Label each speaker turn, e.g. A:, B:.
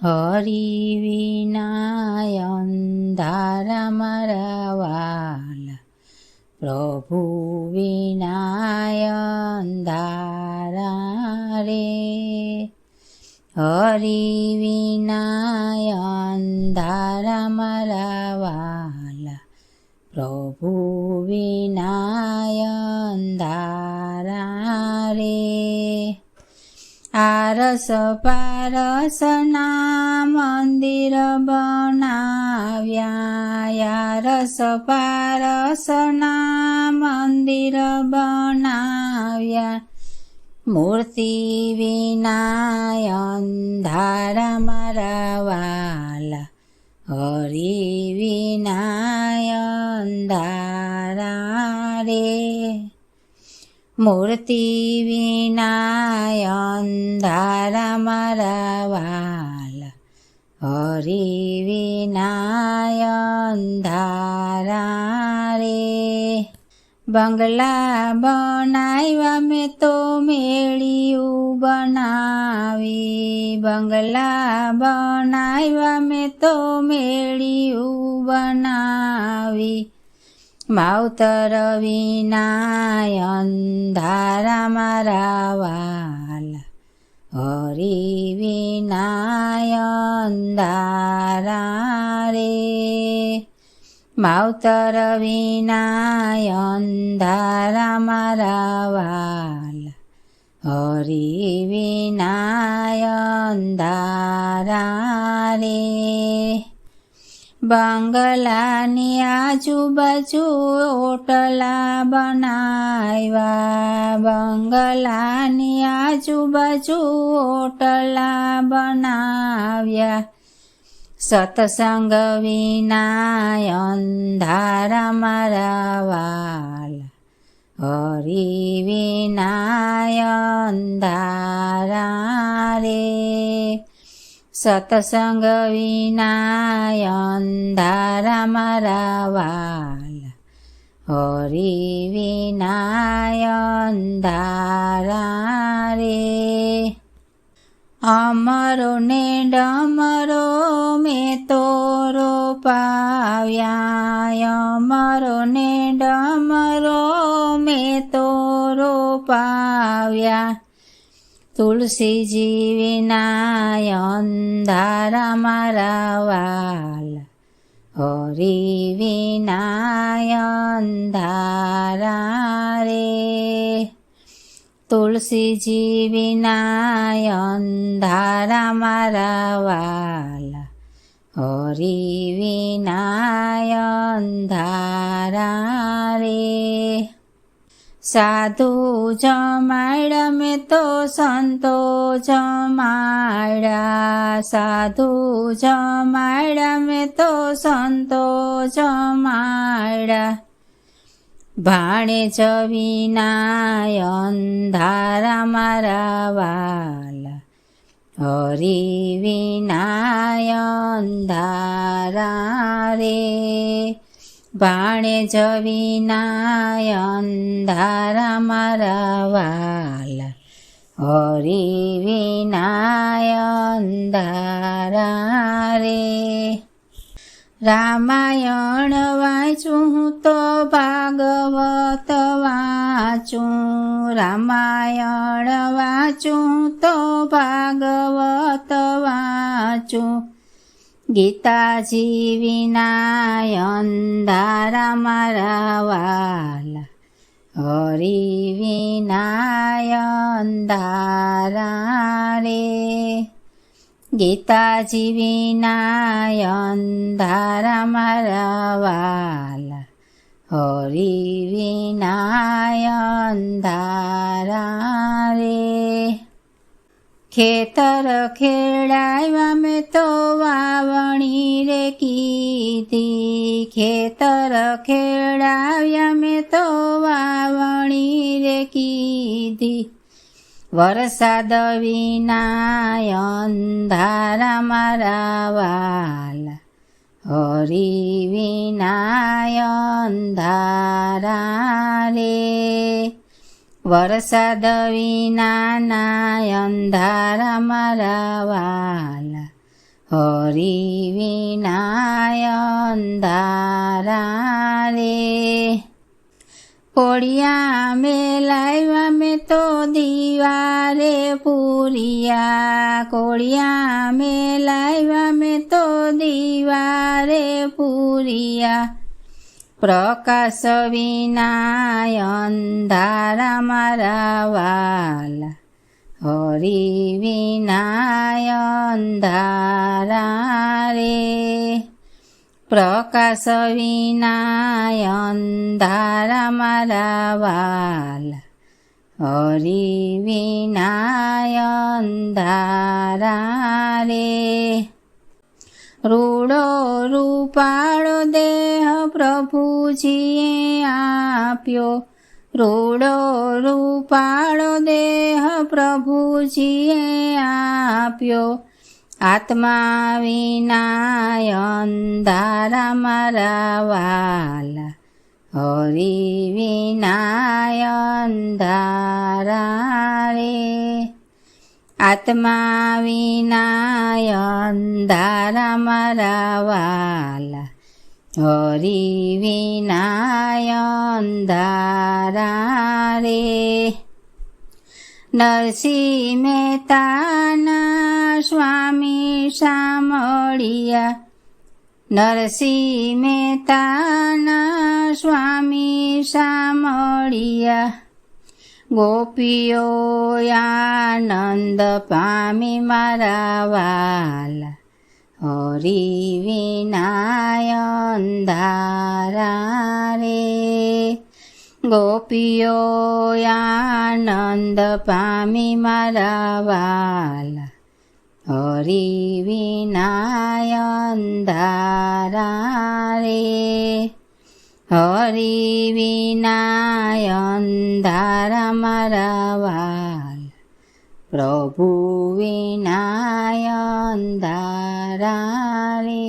A: હરી વિનાય અંધારા મારા વાલા, પ્રભુ વિનાય અંધારા રે. હરી વિનાય અંધારા મારા વાલા, પ્રભુ વિનાય અંધારા રે. આરસ પારસના મંદિર બનાવ્યા, આરસ પારસના મંદિર બનાવ્યા, મૂર્તિ વિનાય અંધારા મારા વાલા, હરી વિનાય અંધારા રે. મૂર્તિ વિનાય અંધારા મારા વાલા, હરી વિનાય અંધારા રે. બંગલા બનાવ્યા મેં તો મેળિયું બનાવી, બંગલા બનાવ્યા મેં તો મેળિયું બનાવી, માવતર વિનાય અંધારા મારા વાલા, હરી વિનાય અંધારા રે. માવતર વિનાય અંધારા મારા વાલા, હરી વિનાય અંધારા રે. બંગલાની આજુબાજુ ઓટલા બનાવ્યા, બંગલાની આજુબાજુ ઓટલા બનાવ્યા, સત્સંગ વિનાય અંધારા મારા વાલા, હરી વિનાય અંધારા રે. સત્સંગ વિનાય અંધારા મારા વાલા, હરી વિનાય અંધારા રે. અમરો ને ડમરો મેં તો રોપાવ્યા, અમરો ને ડમરો મેં તો રોપાવ્યા, તુલસીજી વિનાય અંધારા મારા વાલા, હરી વિનાય અંધારા રે. તુલસીજી વિનાય અંધારા મારા વાલા, હરી વિનાય અંધારા રે. સાધુ જમાડ્યા મેં તો સંતો જમાડ્યા, સાધુ જમાડ્યા મેં તો સંતો જમાડ્યા, ભાણેજ વિનાય અંધારા મારા વાલા, હરી વિનાય અંધારા રે. ભાણેજ વિનાય અંધારા મારા વાલા, હરી વિનાય અંધારા રે. રામાયણ વાંચું તો ભાગવત વાંચું, રામાયણ વાંચું તો ભાગવત વાંચું, ગીતાજી વિનાય અંધારા મારા વાલા, હરી વિનાય અંધારા રે. ગીતાજી વિનાય અંધારા મારા વાલા, હરી વિનાય અંધારા રે. ખેતર ખેડાવ્યા મેં તો વાવણી રે કીધી, ખેતર ખેડાવ્યા મેં તો વાવણી રે કીધી, વરસાદ વિનાય અંધારા મારા વાલા, હરી વિનાય અંધારા રે. વરસાદ વિનાના અંધારા મારા વાલા, હરિ વિનાય અંધારા રે કોળિયા મેલાવ્યા મેં તો દીવારે પૂરિયા કોળિયા મેલાવ્યા મેં તો દીવારે પૂરિયા પ્રકાશ વિનાય અંધારા મારા વાલા હરિ વિનાય અંધારા રે પ્રકાશ વિનાય અંધારા મારા વાલા હરિ વિનાય અંધારા રે રૂડો રૂપાળો દેહ પ્રભુજીએ આપ્યો રૂડો રૂપાળો દેહ પ્રભુજીએ આપ્યો આત્મા વિનાય અંધારા મારા વાલા હરિ વિનાય અંધારા રે આત્મા વિનાય અંધારા મારા વાલા હરિ વિનાય અંધારા રે નરસિંહ મહેતાના સ્વામી સાંભળ્યા નરસિંહ મહેતાના સ્વામી સાંભળ્યા ગોપીઓ આનંદ પામી મારા વાલા હરિ વિનાય અંધારા રે ગોપીઓ આનંદ પામી મારા વાલા હરિ વિનાય અંધારા રે હરિ વિનાય અંધારા મારા વાલા પ્રભુ વિનાય અંધારા રે